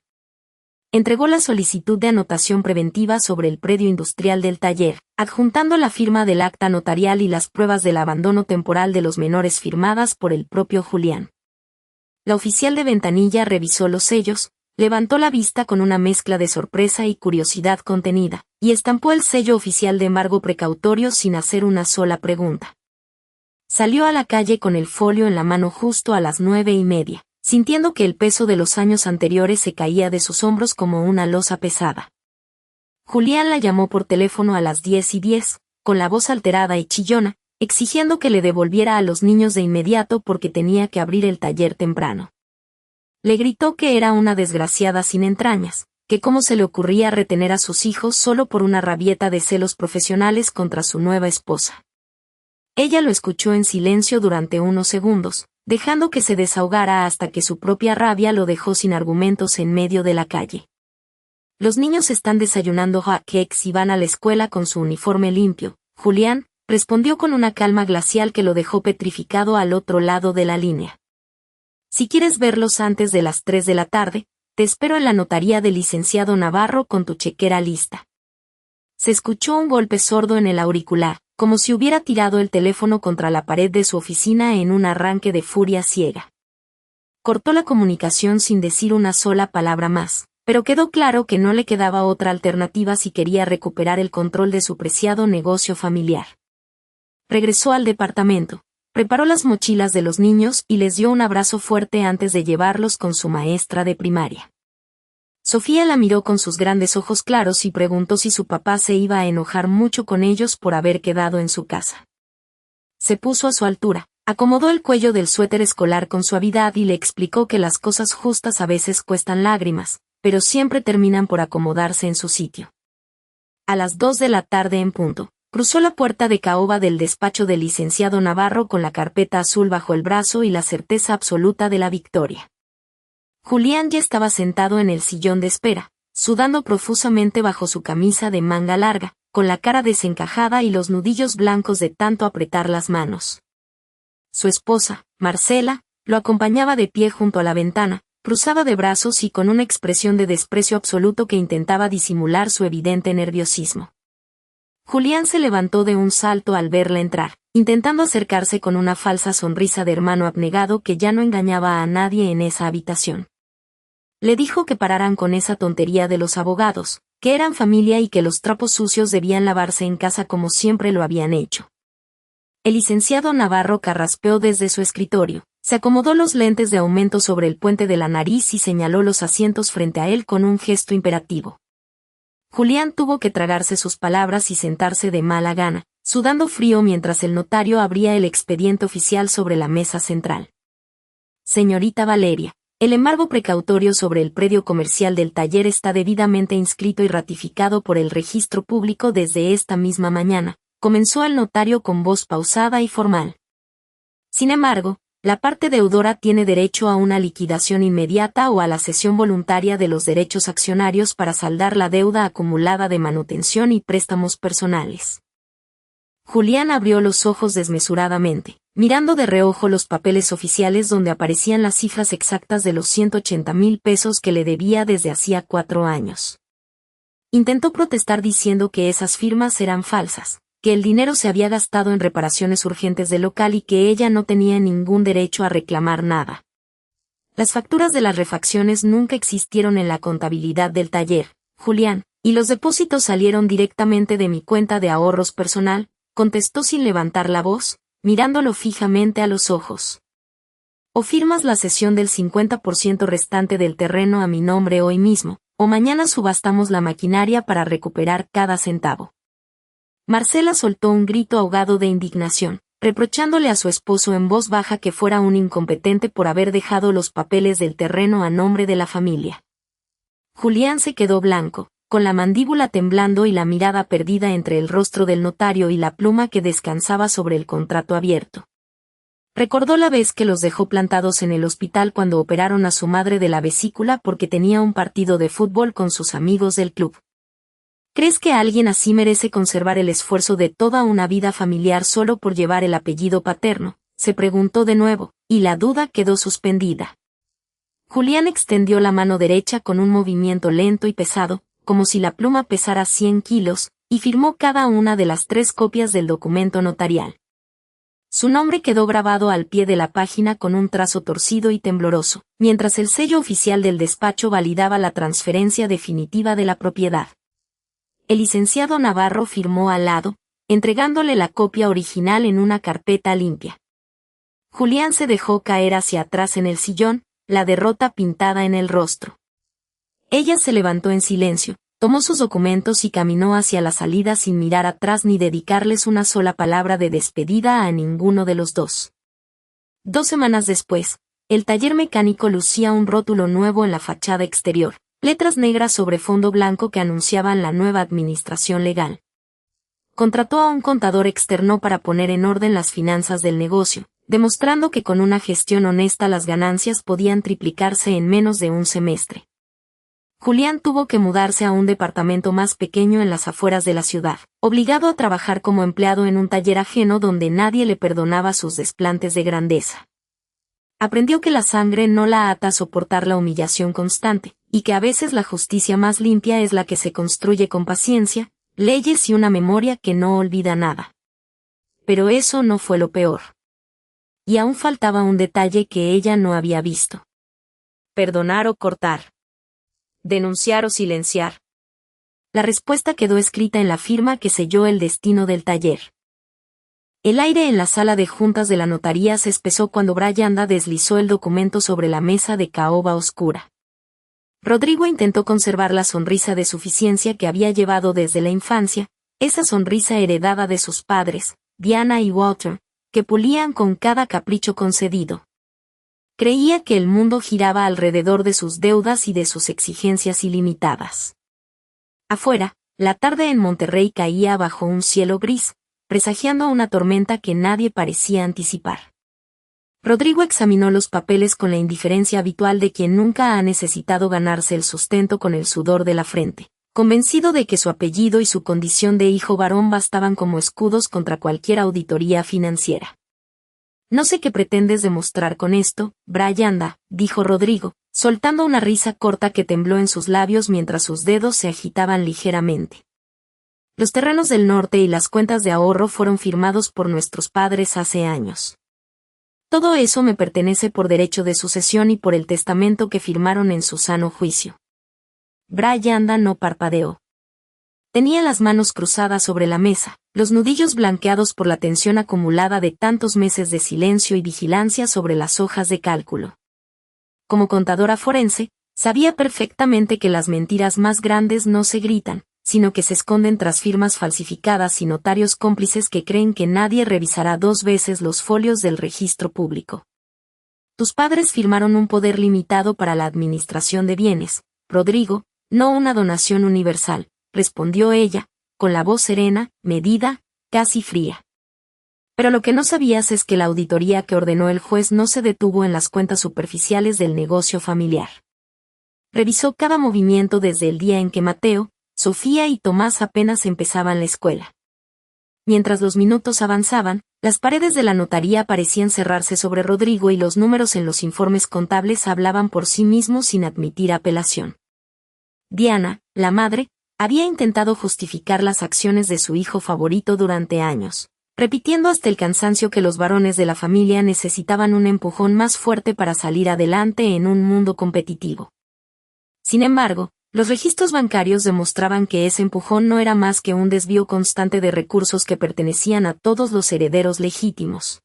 Speaker 1: Entregó la solicitud de anotación preventiva sobre el predio industrial del taller, adjuntando la firma del acta notarial y las pruebas del abandono temporal de los menores firmadas por el propio Julián. La oficial de ventanilla revisó los sellos, levantó la vista con una mezcla de sorpresa y curiosidad contenida, y estampó el sello oficial de embargo precautorio sin hacer una sola pregunta. Salió a la calle con el folio en la mano justo a las 9:30. Sintiendo que el peso de los años anteriores se caía de sus hombros como una losa pesada. Julián la llamó por teléfono a las 10:10, con la voz alterada y chillona, exigiendo que le devolviera a los niños de inmediato porque tenía que abrir el taller temprano. Le gritó que era una desgraciada sin entrañas, que cómo se le ocurría retener a sus hijos solo por una rabieta de celos profesionales contra su nueva esposa. Ella lo escuchó en silencio durante unos segundos, dejando que se desahogara hasta que su propia rabia lo dejó sin argumentos en medio de la calle. Los niños están desayunando hot cakes y van a la escuela con su uniforme limpio, Julián, respondió con una calma glacial que lo dejó petrificado al otro lado de la línea. Si quieres verlos antes de las 3 de la tarde, te espero en la notaría del licenciado Navarro con tu chequera lista. Se escuchó un golpe sordo en el auricular, como si hubiera tirado el teléfono contra la pared de su oficina en un arranque de furia ciega. Cortó la comunicación sin decir una sola palabra más, pero quedó claro que no le quedaba otra alternativa si quería recuperar el control de su preciado negocio familiar. Regresó al departamento, preparó las mochilas de los niños y les dio un abrazo fuerte antes de llevarlos con su maestra de primaria. Sofía la miró con sus grandes ojos claros y preguntó si su papá se iba a enojar mucho con ellos por haber quedado en su casa. Se puso a su altura, acomodó el cuello del suéter escolar con suavidad y le explicó que las cosas justas a veces cuestan lágrimas, pero siempre terminan por acomodarse en su sitio. A las 2 de la tarde en punto, cruzó la puerta de caoba del despacho del licenciado Navarro con la carpeta azul bajo el brazo y la certeza absoluta de la victoria. Julián ya estaba sentado en el sillón de espera, sudando profusamente bajo su camisa de manga larga, con la cara desencajada y los nudillos blancos de tanto apretar las manos. Su esposa, Marcela, lo acompañaba de pie junto a la ventana, cruzada de brazos y con una expresión de desprecio absoluto que intentaba disimular su evidente nerviosismo. Julián se levantó de un salto al verla entrar, intentando acercarse con una falsa sonrisa de hermano abnegado que ya no engañaba a nadie en esa habitación. Le dijo que pararan con esa tontería de los abogados, que eran familia y que los trapos sucios debían lavarse en casa como siempre lo habían hecho. El licenciado Navarro carraspeó desde su escritorio, se acomodó los lentes de aumento sobre el puente de la nariz y señaló los asientos frente a él con un gesto imperativo. Julián tuvo que tragarse sus palabras y sentarse de mala gana, sudando frío mientras el notario abría el expediente oficial sobre la mesa central. Señorita Valeria, el embargo precautorio sobre el predio comercial del taller está debidamente inscrito y ratificado por el registro público desde esta misma mañana, comenzó el notario con voz pausada y formal. Sin embargo, la parte deudora tiene derecho a una liquidación inmediata o a la cesión voluntaria de los derechos accionarios para saldar la deuda acumulada de manutención y préstamos personales. Julián abrió los ojos desmesuradamente, mirando de reojo los papeles oficiales donde aparecían las cifras exactas de los 180,000 pesos que le debía desde hacía 4 años. Intentó protestar diciendo que esas firmas eran falsas, que el dinero se había gastado en reparaciones urgentes del local y que ella no tenía ningún derecho a reclamar nada. Las facturas de las refacciones nunca existieron en la contabilidad del taller, Julián, y los depósitos salieron directamente de mi cuenta de ahorros personal, contestó sin levantar la voz, mirándolo fijamente a los ojos. O firmas la cesión del 50% restante del terreno a mi nombre hoy mismo, o mañana subastamos la maquinaria para recuperar cada centavo. Marcela soltó un grito ahogado de indignación, reprochándole a su esposo en voz baja que fuera un incompetente por haber dejado los papeles del terreno a nombre de la familia. Julián se quedó blanco, con la mandíbula temblando y la mirada perdida entre el rostro del notario y la pluma que descansaba sobre el contrato abierto. Recordó la vez que los dejó plantados en el hospital cuando operaron a su madre de la vesícula porque tenía un partido de fútbol con sus amigos del club. ¿Crees que alguien así merece conservar el esfuerzo de toda una vida familiar solo por llevar el apellido paterno? Se preguntó de nuevo, y la duda quedó suspendida. Julián extendió la mano derecha con un movimiento lento y pesado, como si la pluma pesara 100 kilos, y firmó cada una de las 3 copias del documento notarial. Su nombre quedó grabado al pie de la página con un trazo torcido y tembloroso, mientras el sello oficial del despacho validaba la transferencia definitiva de la propiedad. El licenciado Navarro firmó al lado, entregándole la copia original en una carpeta limpia. Julián se dejó caer hacia atrás en el sillón, la derrota pintada en el rostro. Ella se levantó en silencio, tomó sus documentos y caminó hacia la salida sin mirar atrás ni dedicarles una sola palabra de despedida a ninguno de los dos. 2 semanas después, el taller mecánico lucía un rótulo nuevo en la fachada exterior. Letras negras sobre fondo blanco que anunciaban la nueva administración legal. Contrató a un contador externo para poner en orden las finanzas del negocio, demostrando que con una gestión honesta las ganancias podían triplicarse en menos de un semestre. Julián tuvo que mudarse a un departamento más pequeño en las afueras de la ciudad, obligado a trabajar como empleado en un taller ajeno donde nadie le perdonaba sus desplantes de grandeza. Aprendió que la sangre no la ata a soportar la humillación constante, y que a veces la justicia más limpia es la que se construye con paciencia, leyes y una memoria que no olvida nada. Pero eso no fue lo peor. Y aún faltaba un detalle que ella no había visto. Perdonar o cortar. Denunciar o silenciar. La respuesta quedó escrita en la firma que selló el destino del taller. El aire en la sala de juntas de la notaría se espesó cuando Bryanda deslizó el documento sobre la mesa de caoba oscura. Rodrigo intentó conservar la sonrisa de suficiencia que había llevado desde la infancia, esa sonrisa heredada de sus padres, Diana y Walter, que pulían con cada capricho concedido. Creía que el mundo giraba alrededor de sus deudas y de sus exigencias ilimitadas. Afuera, la tarde en Monterrey caía bajo un cielo gris, presagiando una tormenta que nadie parecía anticipar. Rodrigo examinó los papeles con la indiferencia habitual de quien nunca ha necesitado ganarse el sustento con el sudor de la frente, convencido de que su apellido y su condición de hijo varón bastaban como escudos contra cualquier auditoría financiera. No sé qué pretendes demostrar con esto, Brianda, dijo Rodrigo, soltando una risa corta que tembló en sus labios mientras sus dedos se agitaban ligeramente. Los terrenos del norte y las cuentas de ahorro fueron firmados por nuestros padres hace años. Todo eso me pertenece por derecho de sucesión y por el testamento que firmaron en su sano juicio. Brianda no parpadeó. Tenía las manos cruzadas sobre la mesa, los nudillos blanqueados por la tensión acumulada de tantos meses de silencio y vigilancia sobre las hojas de cálculo. Como contadora forense, sabía perfectamente que las mentiras más grandes no se gritan, sino que se esconden tras firmas falsificadas y notarios cómplices que creen que nadie revisará 2 veces los folios del registro público. Tus padres firmaron un poder limitado para la administración de bienes, Rodrigo, no una donación universal, respondió ella, con la voz serena, medida, casi fría. Pero lo que no sabías es que la auditoría que ordenó el juez no se detuvo en las cuentas superficiales del negocio familiar. Revisó cada movimiento desde el día en que Mateo, Sofía y Tomás apenas empezaban la escuela. Mientras los minutos avanzaban, las paredes de la notaría parecían cerrarse sobre Rodrigo y los números en los informes contables hablaban por sí mismos sin admitir apelación. Diana, la madre, había intentado justificar las acciones de su hijo favorito durante años, repitiendo hasta el cansancio que los varones de la familia necesitaban un empujón más fuerte para salir adelante en un mundo competitivo. Sin embargo, los registros bancarios demostraban que ese empujón no era más que un desvío constante de recursos que pertenecían a todos los herederos legítimos.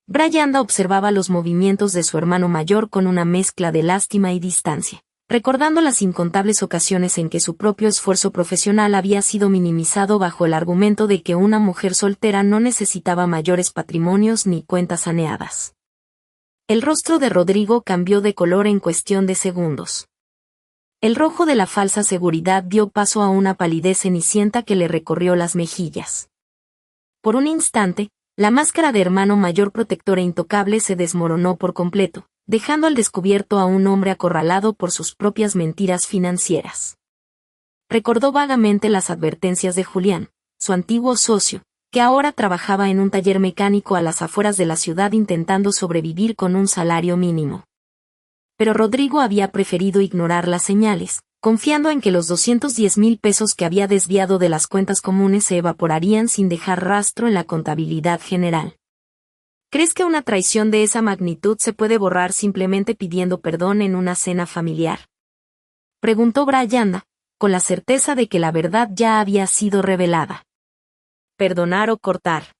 Speaker 1: Brianda observaba los movimientos de su hermano mayor con una mezcla de lástima y distancia, recordando las incontables ocasiones en que su propio esfuerzo profesional había sido minimizado bajo el argumento de que una mujer soltera no necesitaba mayores patrimonios ni cuentas saneadas. El rostro de Rodrigo cambió de color en cuestión de segundos. El rojo de la falsa seguridad dio paso a una palidez cenicienta que le recorrió las mejillas. Por un instante, la máscara de hermano mayor protector e intocable se desmoronó por completo, dejando al descubierto a un hombre acorralado por sus propias mentiras financieras. Recordó vagamente las advertencias de Julián, su antiguo socio, que ahora trabajaba en un taller mecánico a las afueras de la ciudad intentando sobrevivir con un salario mínimo. Pero Rodrigo había preferido ignorar las señales, confiando en que los 210,000 pesos que había desviado de las cuentas comunes se evaporarían sin dejar rastro en la contabilidad general. ¿Crees que una traición de esa magnitud se puede borrar simplemente pidiendo perdón en una cena familiar?, preguntó Brianda, con la certeza de que la verdad ya había sido revelada. ¿Perdonar o cortar?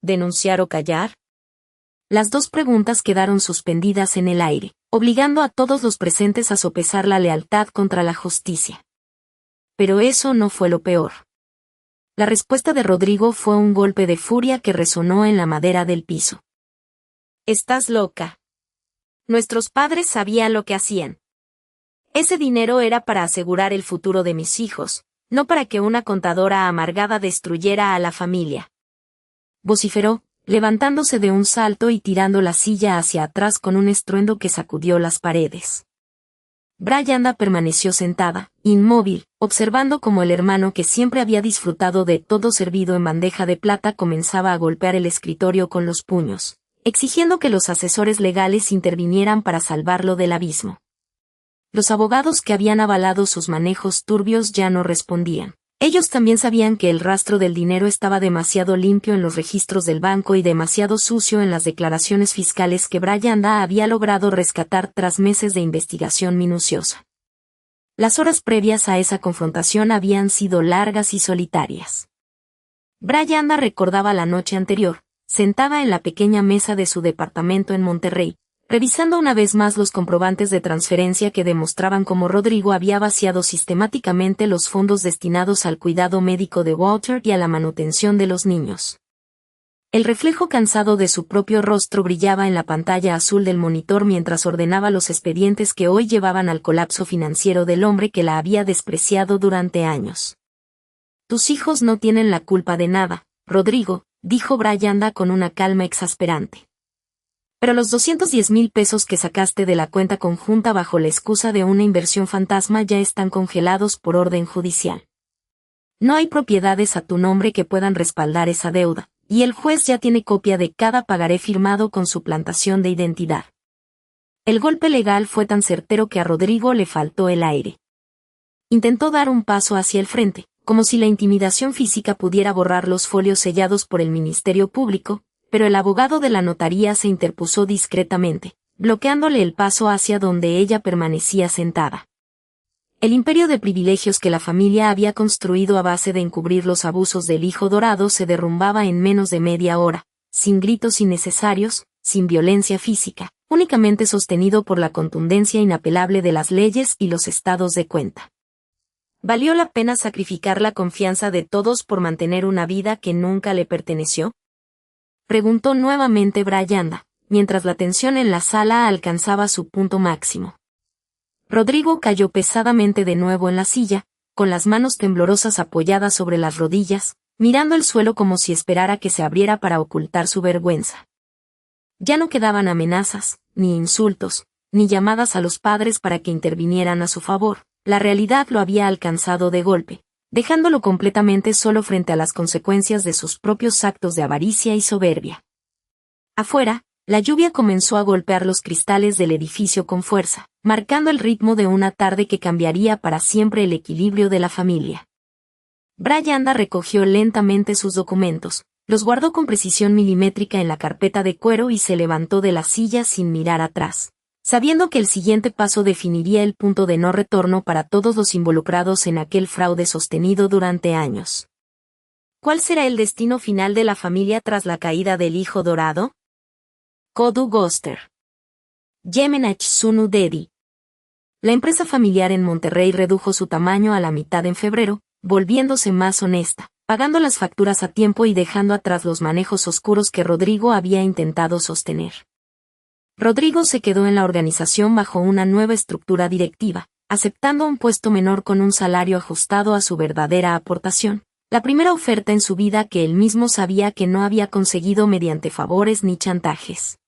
Speaker 1: ¿Denunciar o callar? Las dos preguntas quedaron suspendidas en el aire, obligando a todos los presentes a sopesar la lealtad contra la justicia. Pero eso no fue lo peor. La respuesta de Rodrigo fue un golpe de furia que resonó en la madera del piso. «Estás loca. Nuestros padres sabían lo que hacían. Ese dinero era para asegurar el futuro de mis hijos, no para que una contadora amargada destruyera a la familia», vociferó, levantándose de un salto y tirando la silla hacia atrás con un estruendo que sacudió las paredes. Brianda permaneció sentada, inmóvil, observando cómo el hermano que siempre había disfrutado de todo servido en bandeja de plata comenzaba a golpear el escritorio con los puños, exigiendo que los asesores legales intervinieran para salvarlo del abismo. Los abogados que habían avalado sus manejos turbios ya no respondían. Ellos también sabían que el rastro del dinero estaba demasiado limpio en los registros del banco y demasiado sucio en las declaraciones fiscales que Brianda había logrado rescatar tras meses de investigación minuciosa. Las horas previas a esa confrontación habían sido largas y solitarias. Brianda recordaba la noche anterior, sentada en la pequeña mesa de su departamento en Monterrey, revisando una vez más los comprobantes de transferencia que demostraban cómo Rodrigo había vaciado sistemáticamente los fondos destinados al cuidado médico de Walter y a la manutención de los niños. El reflejo cansado de su propio rostro brillaba en la pantalla azul del monitor mientras ordenaba los expedientes que hoy llevaban al colapso financiero del hombre que la había despreciado durante años. «Tus hijos no tienen la culpa de nada, Rodrigo», dijo Brianda con una calma exasperante. «Pero los 210,000 pesos que sacaste de la cuenta conjunta bajo la excusa de una inversión fantasma ya están congelados por orden judicial. No hay propiedades a tu nombre que puedan respaldar esa deuda, y el juez ya tiene copia de cada pagaré firmado con su plantación de identidad. El golpe legal fue tan certero que a Rodrigo le faltó el aire. Intentó dar un paso hacia el frente, como si la intimidación física pudiera borrar los folios sellados por el Ministerio Público, pero el abogado de la notaría se interpuso discretamente, bloqueándole el paso hacia donde ella permanecía sentada. El imperio de privilegios que la familia había construido a base de encubrir los abusos del hijo dorado se derrumbaba en menos de media hora, sin gritos innecesarios, sin violencia física, únicamente sostenido por la contundencia inapelable de las leyes y los estados de cuenta. ¿Valió la pena sacrificar la confianza de todos por mantener una vida que nunca le perteneció? Preguntó nuevamente Brianda, mientras la tensión en la sala alcanzaba su punto máximo. Rodrigo cayó pesadamente de nuevo en la silla, con las manos temblorosas apoyadas sobre las rodillas, mirando el suelo como si esperara que se abriera para ocultar su vergüenza. Ya no quedaban amenazas, ni insultos, ni llamadas a los padres para que intervinieran a su favor. La realidad lo había alcanzado de golpe, dejándolo completamente solo frente a las consecuencias de sus propios actos de avaricia y soberbia. Afuera, la lluvia comenzó a golpear los cristales del edificio con fuerza, marcando el ritmo de una tarde que cambiaría para siempre el equilibrio de la familia. Brianda recogió lentamente sus documentos, los guardó con precisión milimétrica en la carpeta de cuero y se levantó de la silla sin mirar atrás, sabiendo que el siguiente paso definiría el punto de no retorno para todos los involucrados en aquel fraude sostenido durante años. ¿Cuál será el destino final de la familia tras la caída del hijo dorado? Kodu Goster. Yemenach Sunu Dedi. La empresa familiar en Monterrey redujo su tamaño a la mitad en febrero, volviéndose más honesta, pagando las facturas a tiempo y dejando atrás los manejos oscuros que Rodrigo había intentado sostener. Rodrigo se quedó en la organización bajo una nueva estructura directiva, aceptando un puesto menor con un salario ajustado a su verdadera aportación, la primera oferta en su vida que él mismo sabía que no había conseguido mediante favores ni chantajes.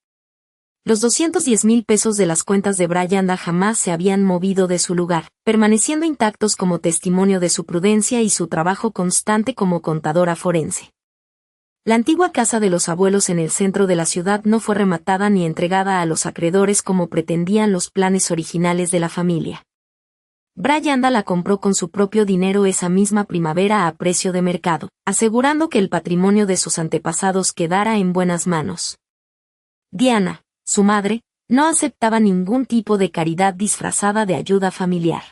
Speaker 1: Los 210,000 pesos de las cuentas de Brianda jamás se habían movido de su lugar, permaneciendo intactos como testimonio de su prudencia y su trabajo constante como contadora forense. La antigua casa de los abuelos en el centro de la ciudad no fue rematada ni entregada a los acreedores como pretendían los planes originales de la familia. Brianda la compró con su propio dinero esa misma primavera a precio de mercado, asegurando que el patrimonio de sus antepasados quedara en buenas manos. Diana, su madre, no aceptaba ningún tipo de caridad disfrazada de ayuda familiar.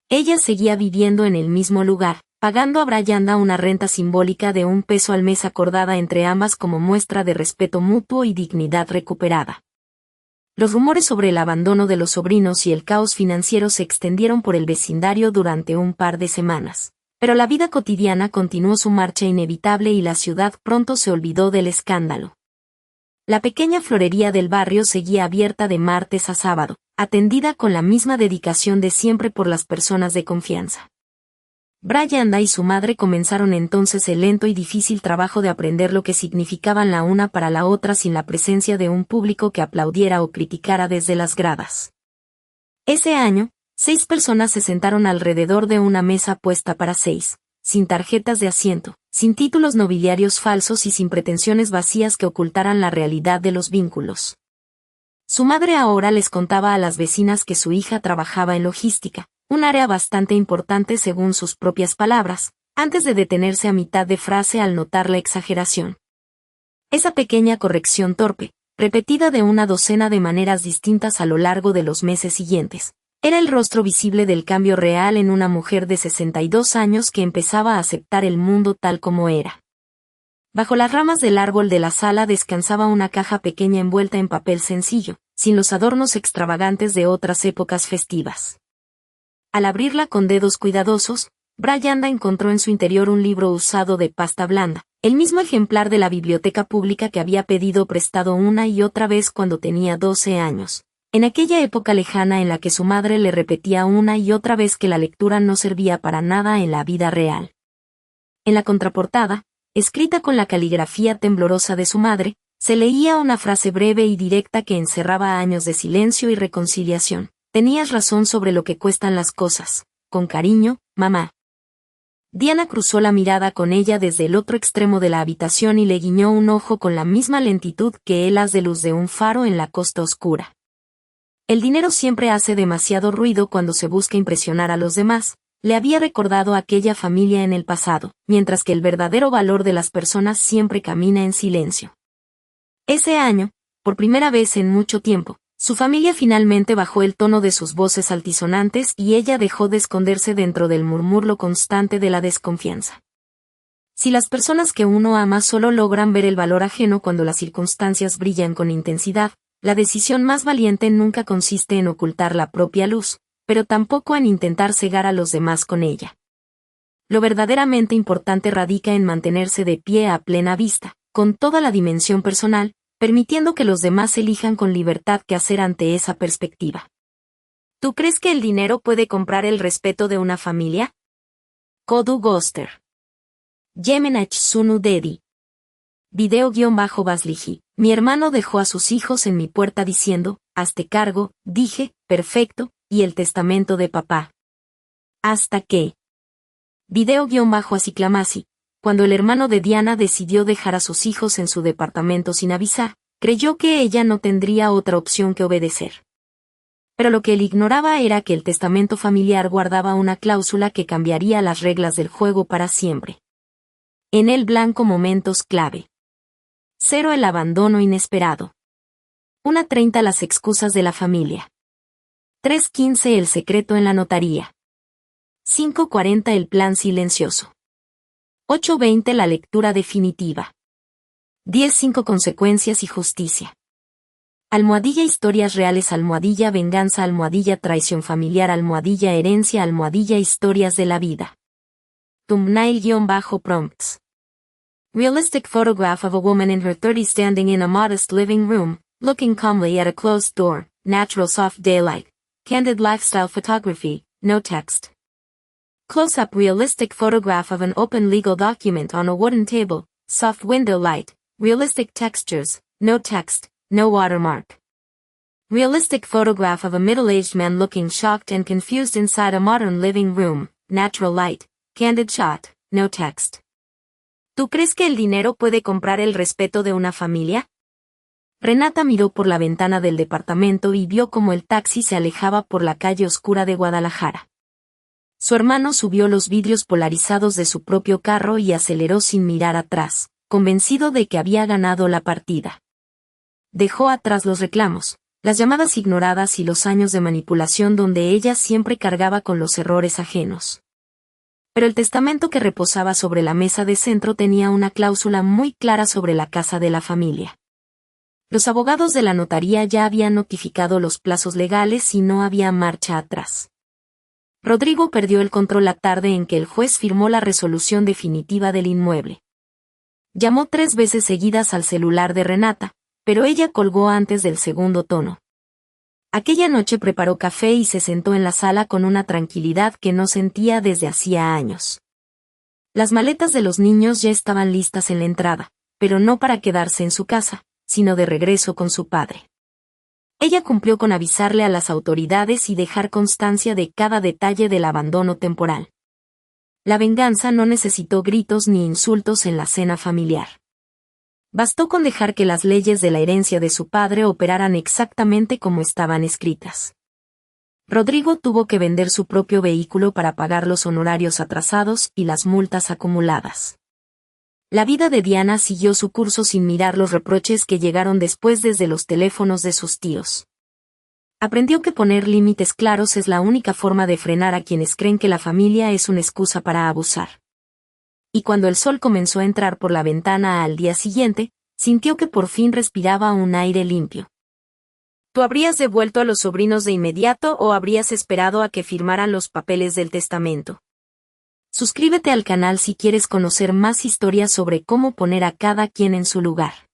Speaker 1: Ella seguía viviendo en el mismo lugar, pagando a Brianda una renta simbólica de $1 al mes acordada entre ambas como muestra de respeto mutuo y dignidad recuperada. Los rumores sobre el abandono de los sobrinos y el caos financiero se extendieron por el vecindario durante un par de semanas, pero la vida cotidiana continuó su marcha inevitable y la ciudad pronto se olvidó del escándalo. La pequeña florería del barrio seguía abierta de martes a sábado, atendida con la misma dedicación de siempre por las personas de confianza. Brianda y su madre comenzaron entonces el lento y difícil trabajo de aprender lo que significaban la una para la otra sin la presencia de un público que aplaudiera o criticara desde las gradas. Ese año, 6 personas se sentaron alrededor de una mesa puesta para 6, sin tarjetas de asiento, sin títulos nobiliarios falsos y sin pretensiones vacías que ocultaran la realidad de los vínculos. Su madre ahora les contaba a las vecinas que su hija trabajaba en logística, un área bastante importante según sus propias palabras, antes de detenerse a mitad de frase al notar la exageración. Esa pequeña corrección torpe, repetida de una docena de maneras distintas a lo largo de los meses siguientes, era el rostro visible del cambio real en una mujer de 62 años que empezaba a aceptar el mundo tal como era. Bajo las ramas del árbol de la sala descansaba una caja pequeña envuelta en papel sencillo, sin los adornos extravagantes de otras épocas festivas. Al abrirla con dedos cuidadosos, Brianda encontró en su interior un libro usado de pasta blanda, el mismo ejemplar de la biblioteca pública que había pedido prestado una y otra vez cuando tenía 12 años, en aquella época lejana en la que su madre le repetía una y otra vez que la lectura no servía para nada en la vida real. En la contraportada, escrita con la caligrafía temblorosa de su madre, se leía una frase breve y directa que encerraba años de silencio y reconciliación. Tenías razón sobre lo que cuestan las cosas. Con cariño, mamá. Diana cruzó la mirada con ella desde el otro extremo de la habitación y le guiñó un ojo con la misma lentitud que el haz de luz de un faro en la costa oscura. El dinero siempre hace demasiado ruido cuando se busca impresionar a los demás, le había recordado a aquella familia en el pasado, mientras que el verdadero valor de las personas siempre camina en silencio. Ese año, por primera vez en mucho tiempo, su familia finalmente bajó el tono de sus voces altisonantes y ella dejó de esconderse dentro del murmullo constante de la desconfianza. Si las personas que uno ama solo logran ver el valor ajeno cuando las circunstancias brillan con intensidad, la decisión más valiente nunca consiste en ocultar la propia luz, pero tampoco en intentar cegar a los demás con ella. Lo verdaderamente importante radica en mantenerse de pie a plena vista, con toda la dimensión personal, permitiendo que los demás elijan con libertad qué hacer ante esa perspectiva. ¿Tú crees que el dinero puede comprar el respeto de una familia? Kodu Goster. Yemenach Sunu Dedi. Video-Basliji. Mi hermano dejó a sus hijos en mi puerta diciendo, hazte cargo, dije, perfecto, y el testamento de papá. Hasta que. Video-Asiklamasi. Cuando el hermano de Diana decidió dejar a sus hijos en su departamento sin avisar, creyó que ella no tendría otra opción que obedecer. Pero lo que él ignoraba era que el testamento familiar guardaba una cláusula que cambiaría las reglas del juego para siempre. En el blanco momentos clave. 0 el abandono inesperado. 1:30 las excusas de la familia. 3:15 el secreto en la notaría. 5:40 el plan silencioso. 8:20 la lectura definitiva. 10:05 consecuencias y justicia. Almohadilla historias reales, almohadilla venganza, almohadilla traición familiar, almohadilla herencia, almohadilla historias de la vida. Thumbnail-prompts. Realistic photograph of a woman in her 30s standing in a modest living room, looking calmly at a closed door, natural soft daylight. Candid lifestyle photography, no text. Close-up realistic photograph of an open legal document on a wooden table, soft window light, realistic textures, no text, no watermark. Realistic photograph of a middle-aged man looking shocked and confused inside a modern living room, natural light, candid shot, no text. ¿Tú crees que el dinero puede comprar el respeto de una familia? Renata miró por la ventana del departamento y vio cómo el taxi se alejaba por la calle oscura de Guadalajara. Su hermano subió los vidrios polarizados de su propio carro y aceleró sin mirar atrás, convencido de que había ganado la partida. Dejó atrás los reclamos, las llamadas ignoradas y los años de manipulación donde ella siempre cargaba con los errores ajenos. Pero el testamento que reposaba sobre la mesa de centro tenía una cláusula muy clara sobre la casa de la familia. Los abogados de la notaría ya habían notificado los plazos legales y no había marcha atrás. Rodrigo perdió el control la tarde en que el juez firmó la resolución definitiva del inmueble. Llamó 3 veces seguidas al celular de Renata, pero ella colgó antes del segundo tono. Aquella noche preparó café y se sentó en la sala con una tranquilidad que no sentía desde hacía años. Las maletas de los niños ya estaban listas en la entrada, pero no para quedarse en su casa, sino de regreso con su padre. Ella cumplió con avisarle a las autoridades y dejar constancia de cada detalle del abandono temporal. La venganza no necesitó gritos ni insultos en la cena familiar. Bastó con dejar que las leyes de la herencia de su padre operaran exactamente como estaban escritas. Rodrigo tuvo que vender su propio vehículo para pagar los honorarios atrasados y las multas acumuladas. La vida de Diana siguió su curso sin mirar los reproches que llegaron después desde los teléfonos de sus tíos. Aprendió que poner límites claros es la única forma de frenar a quienes creen que la familia es una excusa para abusar. Y cuando el sol comenzó a entrar por la ventana al día siguiente, sintió que por fin respiraba un aire limpio. ¿Tú habrías devuelto a los sobrinos de inmediato o habrías esperado a que firmaran los papeles del testamento? Suscríbete al canal si quieres conocer más historias sobre cómo poner a cada quien en su lugar.